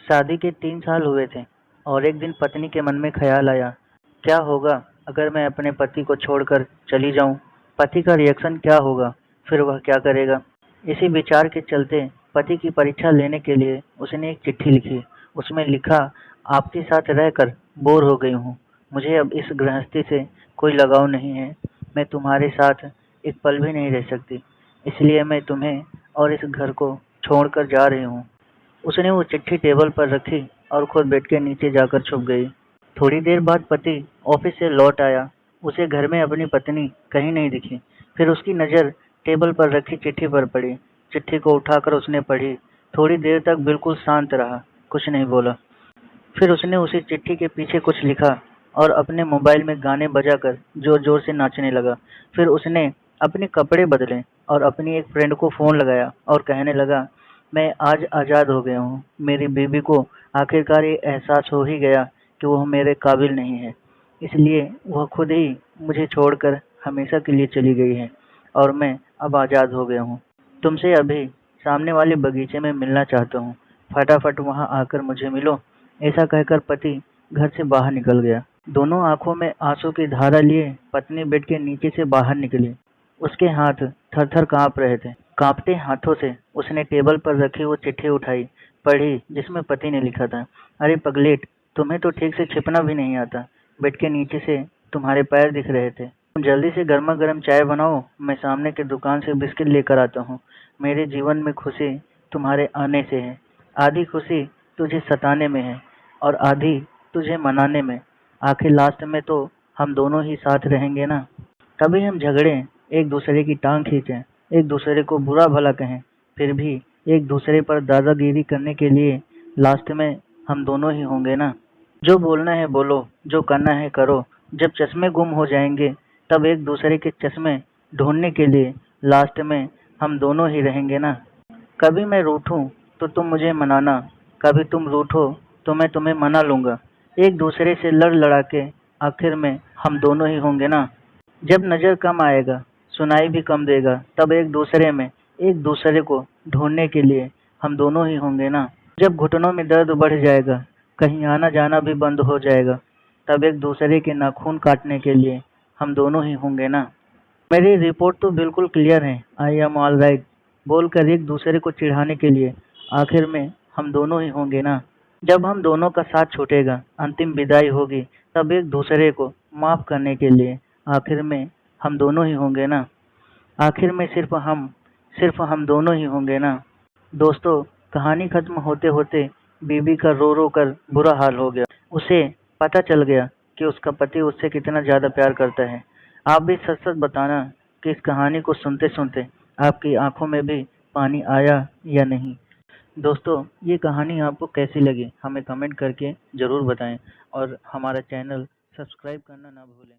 शादी के 3 साल हुए थे और एक दिन पत्नी के मन में ख्याल आया, क्या होगा अगर मैं अपने पति को छोड़कर चली जाऊं? पति का रिएक्शन क्या होगा? फिर वह क्या करेगा? इसी विचार के चलते पति की परीक्षा लेने के लिए उसने एक चिट्ठी लिखी। उसमें लिखा, आपके साथ रहकर बोर हो गई हूँ। मुझे अब इस गृहस्थी से कोई लगाव नहीं है। मैं तुम्हारे साथ एक पल भी नहीं रह सकती। इसलिए मैं तुम्हें और इस घर को छोड़कर जा रही हूँ। उसने वो चिट्ठी टेबल पर रखी और खुद बेड के नीचे जाकर छुप गई। थोड़ी देर बाद पति ऑफिस से लौट आया। उसे घर में अपनी पत्नी कहीं नहीं दिखी। फिर उसकी नज़र टेबल पर रखी चिट्ठी पर पड़ी। चिट्ठी को उठाकर उसने पढ़ी। थोड़ी देर तक बिल्कुल शांत रहा, कुछ नहीं बोला। फिर उसने उसी चिट्ठी के पीछे कुछ लिखा और अपने मोबाइल में गाने बजाकर जोर जोर से नाचने लगा। फिर उसने अपने कपड़े बदले और अपनी एक फ्रेंड को फ़ोन लगाया और कहने लगा, मैं आज आज़ाद हो गया हूँ। मेरी बीवी को आखिरकार ये एहसास हो ही गया कि वह मेरे काबिल नहीं है। इसलिए वह खुद ही मुझे छोड़कर हमेशा के लिए चली गई है और मैं अब आज़ाद हो गया हूँ। तुमसे अभी सामने वाले बगीचे में मिलना चाहता हूँ। फटाफट वहाँ आकर मुझे मिलो। ऐसा कहकर पति घर से बाहर निकल गया। दोनों आंखों में आंसू की धारा लिए पत्नी बेड के नीचे से बाहर निकली। उसके हाथ थर-थर कांप रहे थे। कांपते हाथों से उसने टेबल पर रखी वो चिट्ठी उठाई, पढ़ी, जिसमें पति ने लिखा था, अरे पगलेट, तुम्हें तो ठीक से छिपना भी नहीं आता। बेड के नीचे से तुम्हारे पैर दिख रहे थे। तुम जल्दी से गर्मा गर्म चाय बनाओ, मैं सामने की दुकान से बिस्किट लेकर आता हूँ। मेरे जीवन में खुशी तुम्हारे आने से है। आधी खुशी तुझे सताने में है और आधी तुझे मनाने में। आखिर लास्ट में तो हम दोनों ही साथ रहेंगे ना। कभी हम झगड़े, एक दूसरे की टांग खींचें, एक दूसरे को बुरा भला कहें, फिर भी एक दूसरे पर दादागिरी करने के लिए लास्ट में हम दोनों ही होंगे ना। जो बोलना है बोलो, जो करना है करो। जब चश्मे गुम हो जाएंगे तब एक दूसरे के चश्मे ढूंढने के लिए लास्ट में हम दोनों ही रहेंगे ना। कभी मैं रूठूं तो तुम मुझे मनाना, कभी तुम रूठो तो मैं तुम्हें मना लूंगा। एक दूसरे से लड़ लड़ा के आखिर में हम दोनों ही होंगे ना। जब नज़र कम आएगा, सुनाई भी कम देगा, तब एक दूसरे में एक दूसरे को ढूंढने के लिए हम दोनों ही होंगे ना। जब घुटनों में दर्द बढ़ जाएगा, कहीं आना जाना भी बंद हो जाएगा, तब एक दूसरे के नाखून काटने के लिए हम दोनों ही होंगे ना। मेरी रिपोर्ट तो बिल्कुल क्लियर है, आई एम ऑल राइट बोलकर एक दूसरे को चिढ़ाने के लिए आखिर में हम दोनों ही होंगे ना। जब हम दोनों का साथ छूटेगा, अंतिम विदाई होगी, तब एक दूसरे को माफ करने के लिए आखिर में हम दोनों ही होंगे ना। आखिर में सिर्फ हम दोनों ही होंगे ना। दोस्तों, कहानी खत्म होते होते बीबी का रो रो कर बुरा हाल हो गया। उसे पता चल गया कि उसका पति उससे कितना ज़्यादा प्यार करता है। आप भी सच सच बताना कि इस कहानी को सुनते सुनते आपकी आंखों में भी पानी आया या नहीं। दोस्तों, ये कहानी आपको कैसी लगी हमें कमेंट करके ज़रूर बताएं और हमारा चैनल सब्सक्राइब करना ना भूलें।